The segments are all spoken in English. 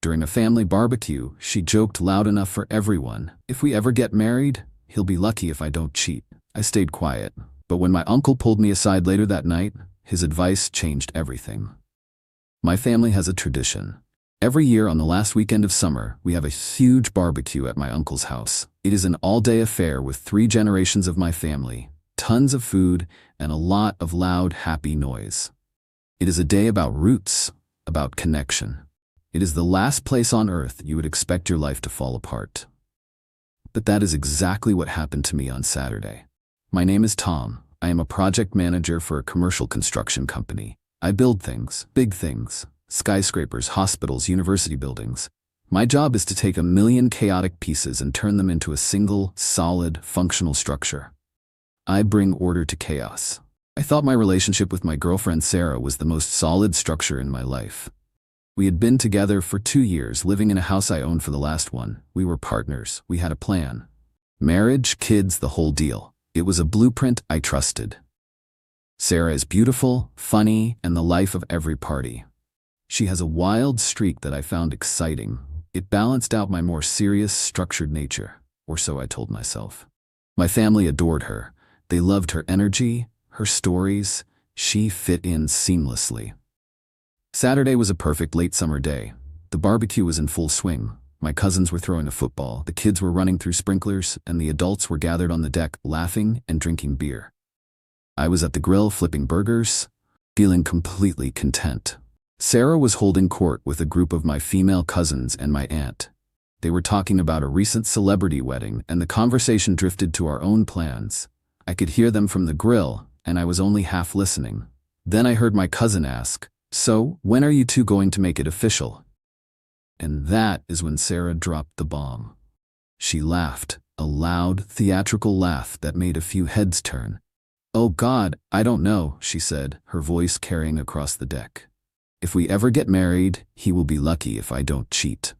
During a family barbecue, she joked loud enough for everyone. "If we ever get married, he'll be lucky if I don't cheat." I stayed quiet, but when my uncle pulled me aside later that night, his advice changed everything. My family has a tradition. Every year on the last weekend of summer, we have a huge barbecue at my uncle's house. It is an all-day affair with 3 generations of my family, tons of food, and a lot of loud, happy noise. It is a day about roots, about connection. It is the last place on earth you would expect your life to fall apart. But that is exactly what happened to me on Saturday. My name is Tom. I am a project manager for a commercial construction company. I build things, big things, skyscrapers, hospitals, university buildings. My job is to take 1,000,000 chaotic pieces and turn them into a single, solid, functional structure. I bring order to chaos. I thought my relationship with my girlfriend Sarah was the most solid structure in my life. We had been together for 2 years, living in a house I owned for the last one. We were partners. We had a plan. Marriage, kids, the whole deal. It was a blueprint I trusted. Sarah is beautiful, funny, and the life of every party. She has a wild streak that I found exciting. It balanced out my more serious, structured nature, or so I told myself. My family adored her. They loved her energy, her stories. She fit in seamlessly. Saturday was a perfect late summer day. The barbecue was in full swing. My cousins were throwing a football, the kids were running through sprinklers, and the adults were gathered on the deck, laughing and drinking beer. I was at the grill flipping burgers, feeling completely content. Sarah was holding court with a group of my female cousins and my aunt. They were talking about a recent celebrity wedding, and the conversation drifted to our own plans. I could hear them from the grill, and I was only half listening. Then I heard my cousin ask, "So, when are you two going to make it official?" And that is when Sarah dropped the bomb. She laughed, a loud, theatrical laugh that made a few heads turn. "Oh God, I don't know," she said, her voice carrying across the deck. "If we ever get married, he will be lucky if I don't cheat."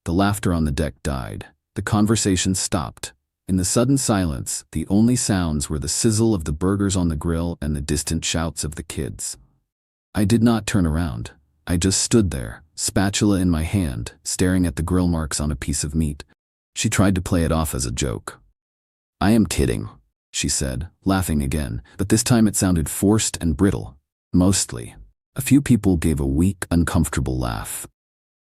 The laughter on the deck died. The conversation stopped. In the sudden silence, the only sounds were the sizzle of the burgers on the grill and the distant shouts of the kids. I did not turn around. I just stood there, spatula in my hand, staring at the grill marks on a piece of meat. She tried to play it off as a joke. "I am kidding," she said, laughing again, but this time it sounded forced and brittle. Mostly. A few people gave a weak, uncomfortable laugh.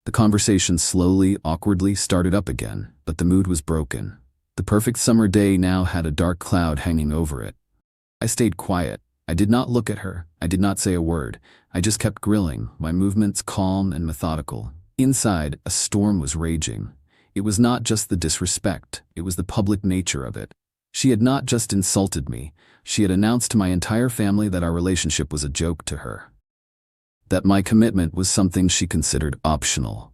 The conversation slowly, awkwardly started up again, but the mood was broken. The perfect summer day now had a dark cloud hanging over it. I stayed quiet. I did not look at her. I did not say a word. I just kept grilling, my movements calm and methodical. Inside, a storm was raging. It was not just the disrespect, it was the public nature of it. She had not just insulted me, she had announced to my entire family that our relationship was a joke to her. That my commitment was something she considered optional.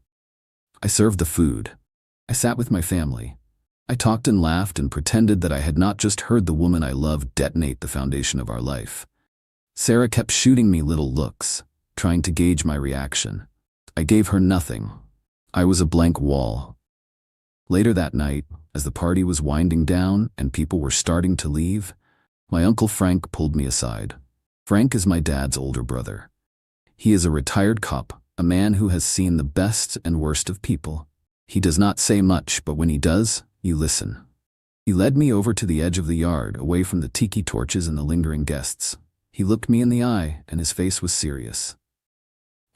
I served the food. I sat with my family. I talked and laughed and pretended that I had not just heard the woman I loved detonate the foundation of our life. Sarah kept shooting me little looks, trying to gauge my reaction. I gave her nothing. I was a blank wall. Later that night, as the party was winding down and people were starting to leave, my Uncle Frank pulled me aside. Frank is my dad's older brother. He is a retired cop, a man who has seen the best and worst of people. He does not say much, but when he does, you listen. He led me over to the edge of the yard, away from the tiki torches and the lingering guests. He looked me in the eye, and his face was serious.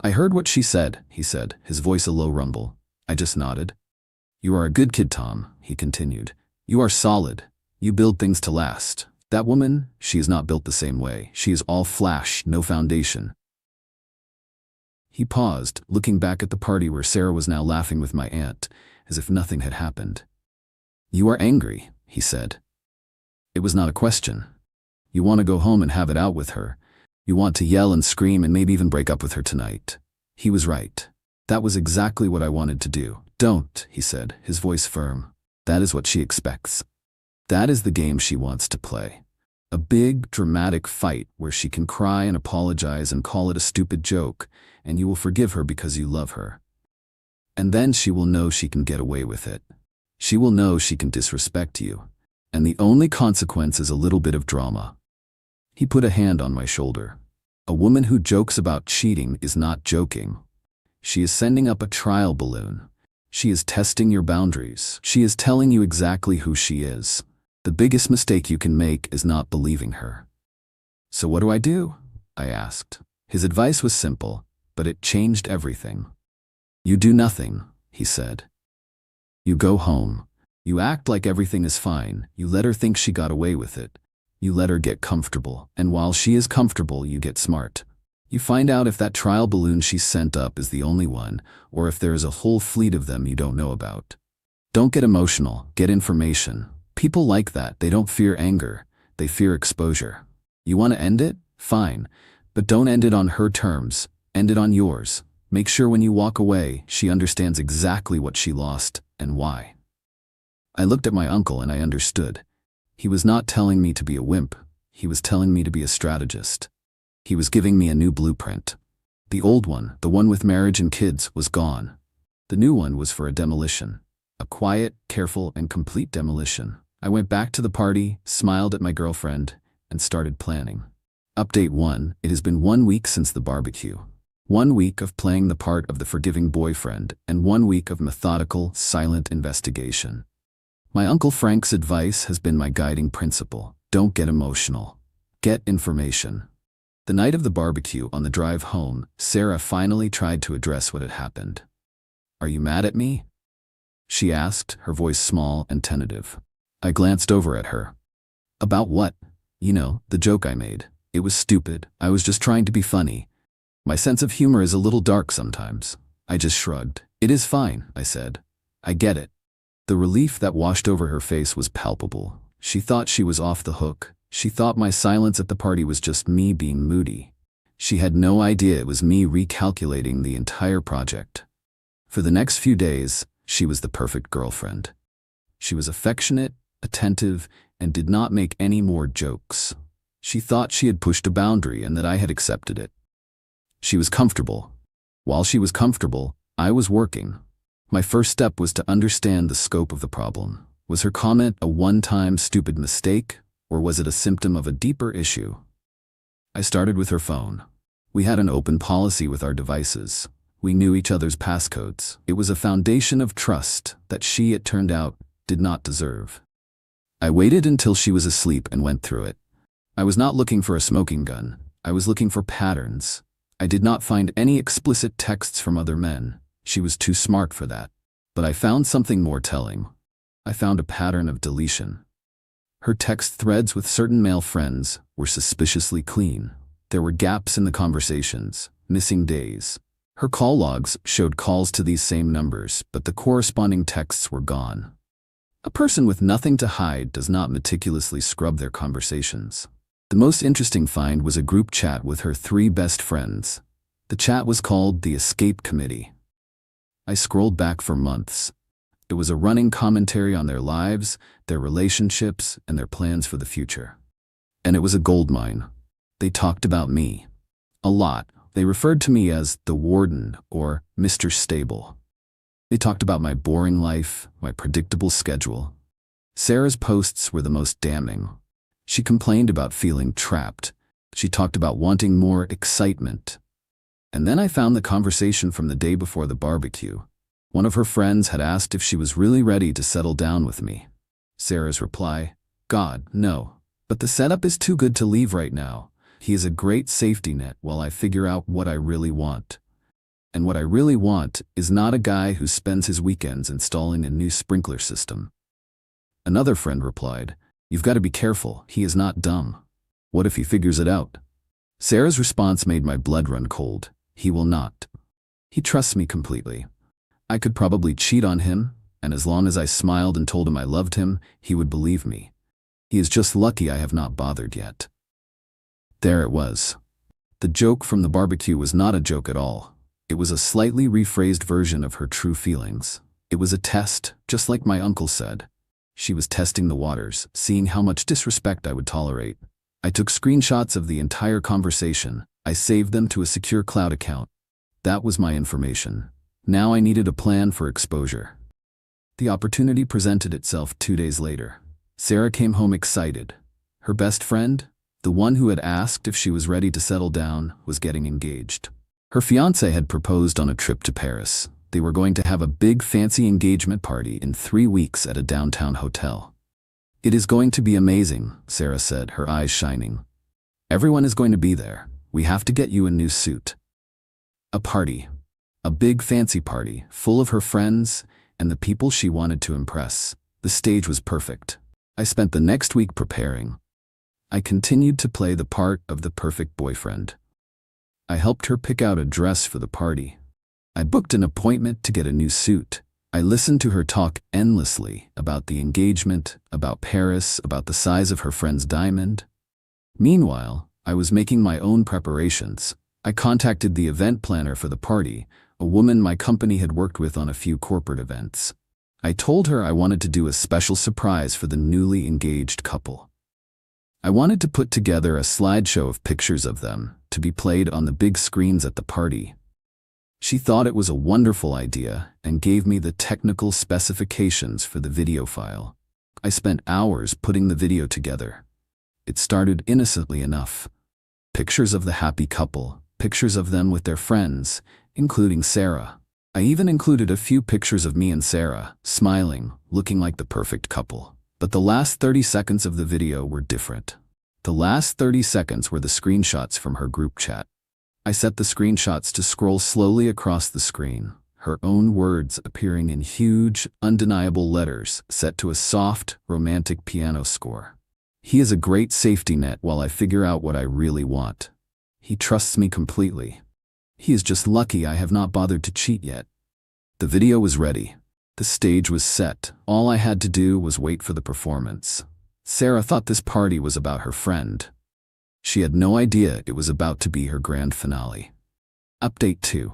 "I heard what she said," he said, his voice a low rumble. I just nodded. "You are a good kid, Tom," he continued. "You are solid. You build things to last. That woman, she is not built the same way. She is all flash, no foundation." He paused, looking back at the party where Sarah was now laughing with my aunt, as if nothing had happened. "You are angry," he said. It was not a question. You want to go home and have it out with her. You want to yell and scream and maybe even break up with her tonight. He was right. That was exactly what I wanted to do. "Don't," he said, his voice firm. "That is what she expects. That is the game she wants to play. A big, dramatic fight where she can cry and apologize and call it a stupid joke, and you will forgive her because you love her. And then she will know she can get away with it. She will know she can disrespect you. And the only consequence is a little bit of drama." He put a hand on my shoulder. "A woman who jokes about cheating is not joking. She is sending up a trial balloon. She is testing your boundaries. She is telling you exactly who she is. The biggest mistake you can make is not believing her." "So what do?" I asked. His advice was simple, but it changed everything. "You do nothing," he said. "You go home. You act like everything is fine. You let her think she got away with it. You let her get comfortable, and while she is comfortable, you get smart. You find out if that trial balloon she sent up is the only one, or if there is a whole fleet of them you don't know about. Don't get emotional, get information. People like that, they don't fear anger, they fear exposure. You want to end it? Fine. But don't end it on her terms, end it on yours. Make sure when you walk away, she understands exactly what she lost and why." I looked at my uncle and I understood. He was not telling me to be a wimp, he was telling me to be a strategist. He was giving me a new blueprint. The old one, the one with marriage and kids, was gone. The new one was for a demolition. A quiet, careful, and complete demolition. I went back to the party, smiled at my girlfriend, and started planning. Update 1. It has been 1 week since the barbecue. 1 week of playing the part of the forgiving boyfriend, and 1 week of methodical, silent investigation. My Uncle Frank's advice has been my guiding principle. Don't get emotional. Get information. The night of the barbecue, on the drive home, Sarah finally tried to address what had happened. "Are you mad at me?" she asked, her voice small and tentative. I glanced over at her. "About what?" "You know, the joke I made. It was stupid. I was just trying to be funny. My sense of humor is a little dark sometimes." I just shrugged. "It is fine," I said. "I get it." The relief that washed over her face was palpable. She thought she was off the hook. She thought my silence at the party was just me being moody. She had no idea it was me recalculating the entire project. For the next few days, she was the perfect girlfriend. She was affectionate, attentive, and did not make any more jokes. She thought she had pushed a boundary and that I had accepted it. She was comfortable. While she was comfortable, I was working. My first step was to understand the scope of the problem. Was her comment a one-time stupid mistake, or was it a symptom of a deeper issue? I started with her phone. We had an open policy with our devices. We knew each other's passcodes. It was a foundation of trust that she, it turned out, did not deserve. I waited until she was asleep and went through it. I was not looking for a smoking gun. I was looking for patterns. I did not find any explicit texts from other men. She was too smart for that. But I found something more telling. I found a pattern of deletion. Her text threads with certain male friends were suspiciously clean. There were gaps in the conversations, missing days. Her call logs showed calls to these same numbers, but the corresponding texts were gone. A person with nothing to hide does not meticulously scrub their conversations. The most interesting find was a group chat with her 3 best friends. The chat was called the Escape Committee. I scrolled back for months. It was a running commentary on their lives, their relationships, and their plans for the future. And it was a goldmine. They talked about me. A lot. They referred to me as the Warden or Mr. Stable. They talked about my boring life, my predictable schedule. Sarah's posts were the most damning. She complained about feeling trapped. She talked about wanting more excitement. And then I found the conversation from the day before the barbecue. One of her friends had asked if she was really ready to settle down with me. Sarah's reply, "God, no. But the setup is too good to leave right now. He is a great safety net while I figure out what I really want. And what I really want is not a guy who spends his weekends installing a new sprinkler system." Another friend replied, "You've got to be careful. He is not dumb. What if he figures it out?" Sarah's response made my blood run cold. "He will not. He trusts me completely. I could probably cheat on him, and as long as I smiled and told him I loved him, he would believe me. He is just lucky I have not bothered yet." There it was. The joke from the barbecue was not a joke at all. It was a slightly rephrased version of her true feelings. It was a test, just like my uncle said. She was testing the waters, seeing how much disrespect I would tolerate. I took screenshots of the entire conversation. I saved them to a secure cloud account. That was my information. Now I needed a plan for exposure. The opportunity presented itself 2 days later. Sarah came home excited. Her best friend, the one who had asked if she was ready to settle down, was getting engaged. Her fiancé had proposed on a trip to Paris. They were going to have a big fancy engagement party in 3 weeks at a downtown hotel. "It is going to be amazing," Sarah said, her eyes shining. "Everyone is going to be there. We have to get you a new suit." A party. A big fancy party, full of her friends and the people she wanted to impress. The stage was perfect. I spent the next week preparing. I continued to play the part of the perfect boyfriend. I helped her pick out a dress for the party. I booked an appointment to get a new suit. I listened to her talk endlessly about the engagement, about Paris, about the size of her friend's diamond. Meanwhile, I was making my own preparations. I contacted the event planner for the party, a woman my company had worked with on a few corporate events. I told her I wanted to do a special surprise for the newly engaged couple. I wanted to put together a slideshow of pictures of them to be played on the big screens at the party. She thought it was a wonderful idea and gave me the technical specifications for the video file. I spent hours putting the video together. It started innocently enough. Pictures of the happy couple, pictures of them with their friends, including Sarah. I even included a few pictures of me and Sarah, smiling, looking like the perfect couple. But the last 30 seconds of the video were different. The last 30 seconds were the screenshots from her group chat. I set the screenshots to scroll slowly across the screen, her own words appearing in huge, undeniable letters set to a soft, romantic piano score. "He is a great safety net while I figure out what I really want. He trusts me completely. He is just lucky I have not bothered to cheat yet." The video was ready. The stage was set. All I had to do was wait for the performance. Sarah thought this party was about her friend. She had no idea it was about to be her grand finale. Update 2.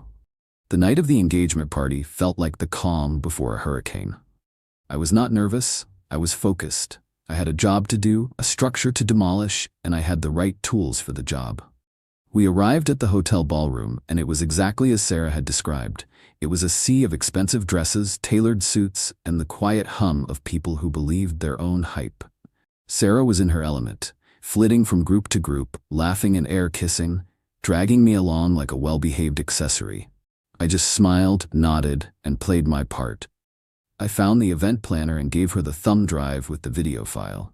The night of the engagement party felt like the calm before a hurricane. I was not nervous. I was focused. I had a job to do, a structure to demolish, and I had the right tools for the job. We arrived at the hotel ballroom, and it was exactly as Sarah had described. It was a sea of expensive dresses, tailored suits, and the quiet hum of people who believed their own hype. Sarah was in her element, flitting from group to group, laughing and air-kissing, dragging me along like a well-behaved accessory. I just smiled, nodded, and played my part. I found the event planner and gave her the thumb drive with the video file.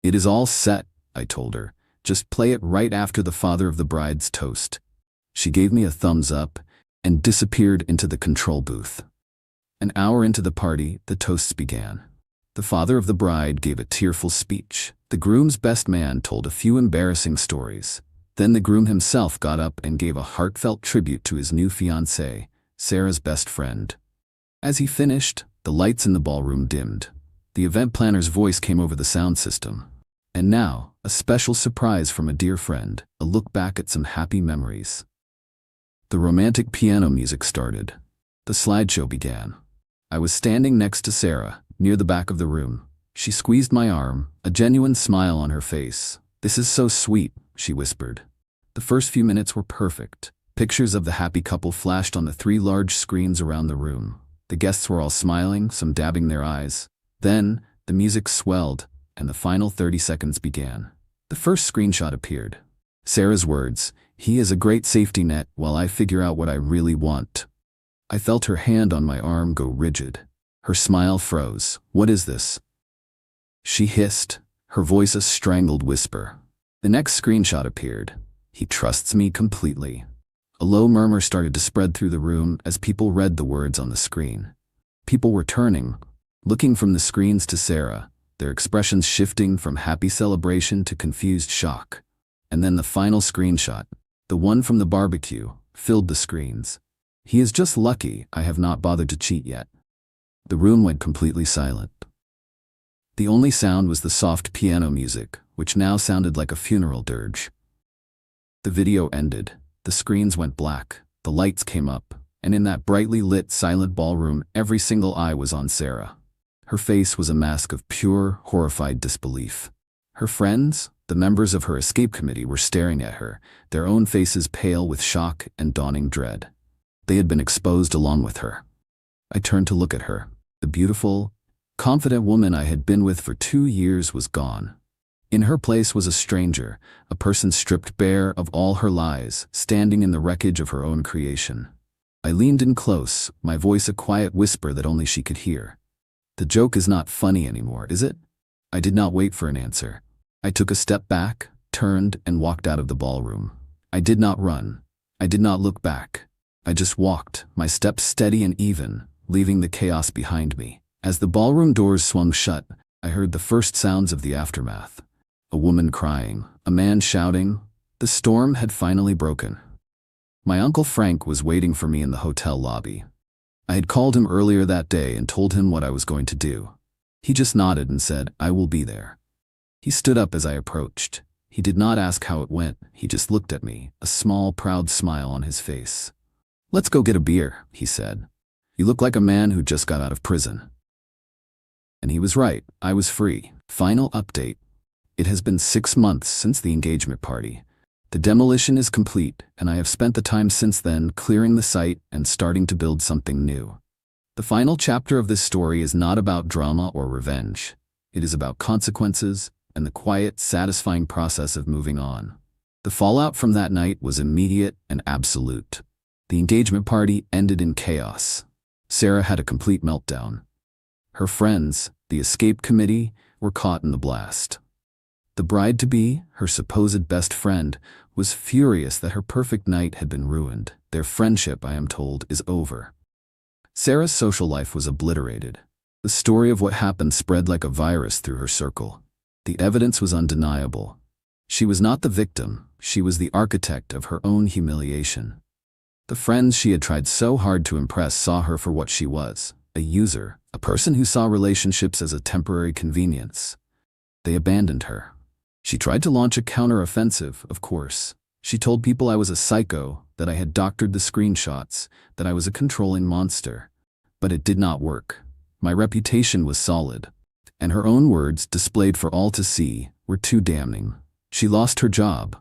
"It is all set," I told her. "Just play it right after the father of the bride's toast." She gave me a thumbs up and disappeared into the control booth. An hour into the party, the toasts began. The father of the bride gave a tearful speech. The groom's best man told a few embarrassing stories. Then the groom himself got up and gave a heartfelt tribute to his new fiancée, Sarah's best friend. As he finished, the lights in the ballroom dimmed. The event planner's voice came over the sound system. "And now, a special surprise from a dear friend, a look back at some happy memories." The romantic piano music started. The slideshow began. I was standing next to Sarah, near the back of the room. She squeezed my arm, a genuine smile on her face. "This is so sweet," she whispered. The first few minutes were perfect. Pictures of the happy couple flashed on the 3 large screens around the room. The guests were all smiling, some dabbing their eyes. Then, the music swelled, and the final 30 seconds began. The first screenshot appeared. Sarah's words, "He is a great safety net while I figure out what I really want." I felt her hand on my arm go rigid. Her smile froze. "What is this?" She hissed, her voice a strangled whisper. The next screenshot appeared. "He trusts me completely." A low murmur started to spread through the room as people read the words on the screen. People were turning, looking from the screens to Sarah, their expressions shifting from happy celebration to confused shock. And then the final screenshot, the one from the barbecue, filled the screens. "He is just lucky I have not bothered to cheat yet." The room went completely silent. The only sound was the soft piano music, which now sounded like a funeral dirge. The video ended. The screens went black. The lights came up, and in that brightly lit, silent ballroom, every single eye was on Sarah. Her face was a mask of pure, horrified disbelief. Her friends, the members of her escape committee, were staring at her, their own faces pale with shock and dawning dread. They had been exposed along with her. I turned to look at her. The beautiful, confident woman I had been with for 2 years was gone. In her place was a stranger, a person stripped bare of all her lies, standing in the wreckage of her own creation. I leaned in close, my voice a quiet whisper that only she could hear. "The joke is not funny anymore, is it?" I did not wait for an answer. I took a step back, turned, and walked out of the ballroom. I did not run. I did not look back. I just walked, my steps steady and even, leaving the chaos behind me. As the ballroom doors swung shut, I heard the first sounds of the aftermath. A woman crying, a man shouting. The storm had finally broken. My Uncle Frank was waiting for me in the hotel lobby. I had called him earlier that day and told him what I was going to do. He just nodded and said, "I will be there." He stood up as I approached. He did not ask how it went, he just looked at me, a small, proud smile on his face. "Let's go get a beer," he said. "You look like a man who just got out of prison." And he was right, I was free. Final update. It has been 6 months since the engagement party. The demolition is complete, and I have spent the time since then clearing the site and starting to build something new. The final chapter of this story is not about drama or revenge. It is about consequences and the quiet, satisfying process of moving on. The fallout from that night was immediate and absolute. The engagement party ended in chaos. Sarah had a complete meltdown. Her friends, the escape committee, were caught in the blast. The bride-to-be, her supposed best friend, was furious that her perfect night had been ruined. Their friendship, I am told, is over. Sarah's social life was obliterated. The story of what happened spread like a virus through her circle. The evidence was undeniable. She was not the victim, she was the architect of her own humiliation. The friends she had tried so hard to impress saw her for what she was, a user, a person who saw relationships as a temporary convenience. They abandoned her. She tried to launch a counter-offensive, of course. She told people I was a psycho, that I had doctored the screenshots, that I was a controlling monster. But it did not work. My reputation was solid. And her own words, displayed for all to see, were too damning. She lost her job.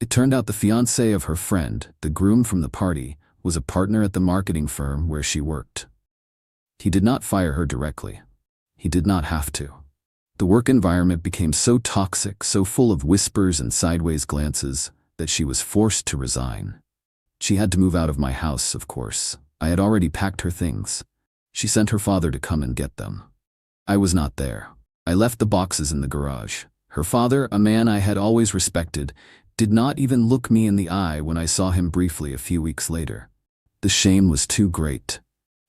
It turned out the fiancé of her friend, the groom from the party, was a partner at the marketing firm where she worked. He did not fire her directly. He did not have to. The work environment became so toxic, so full of whispers and sideways glances, that she was forced to resign. She had to move out of my house, of course. I had already packed her things. She sent her father to come and get them. I was not there. I left the boxes in the garage. Her father, a man I had always respected, did not even look me in the eye when I saw him briefly a few weeks later. The shame was too great.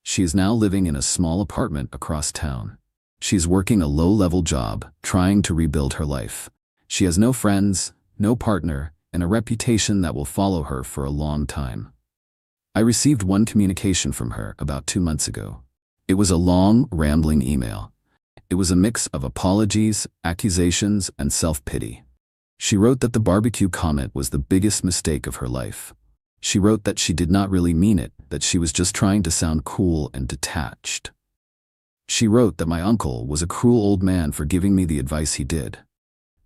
She is now living in a small apartment across town. She is working a low-level job, trying to rebuild her life. She has no friends, no partner, and a reputation that will follow her for a long time. I received one communication from her about 2 months ago. It was a long, rambling email. It was a mix of apologies, accusations, and self-pity. She wrote that the barbecue comment was the biggest mistake of her life. She wrote that she did not really mean it, that she was just trying to sound cool and detached. She wrote that my uncle was a cruel old man for giving me the advice he did.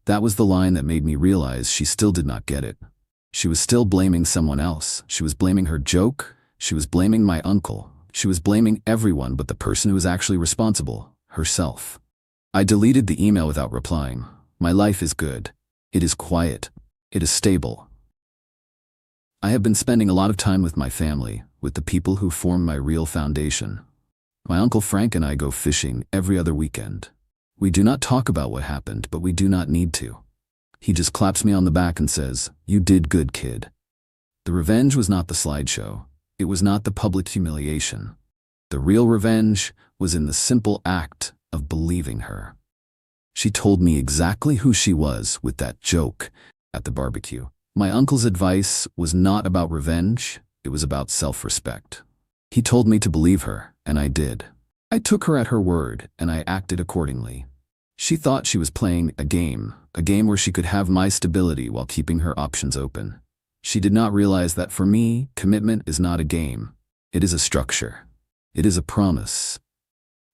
That was the line that made me realize she still did not get it. She was still blaming someone else. She was blaming her joke. She was blaming my uncle. She was blaming everyone but the person who was actually responsible, herself. I deleted the email without replying. My life is good. It is quiet. It is stable. I have been spending a lot of time with my family, with the people who form my real foundation. My Uncle Frank and I go fishing every other weekend. We do not talk about what happened, but we do not need to. He just claps me on the back and says, "You did good, kid." The revenge was not the slideshow. It was not the public humiliation. The real revenge was in the simple act of believing her. She told me exactly who she was with that joke at the barbecue. My uncle's advice was not about revenge, it was about self-respect. He told me to believe her, and I did. I took her at her word, and I acted accordingly. She thought she was playing a game where she could have my stability while keeping her options open. She did not realize that for me, commitment is not a game. It is a structure. It is a promise.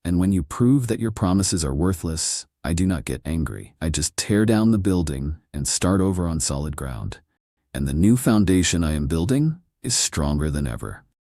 And when you prove that your promises are worthless, I do not get angry. I just tear down the building and start over on solid ground. And the new foundation I am building is stronger than ever.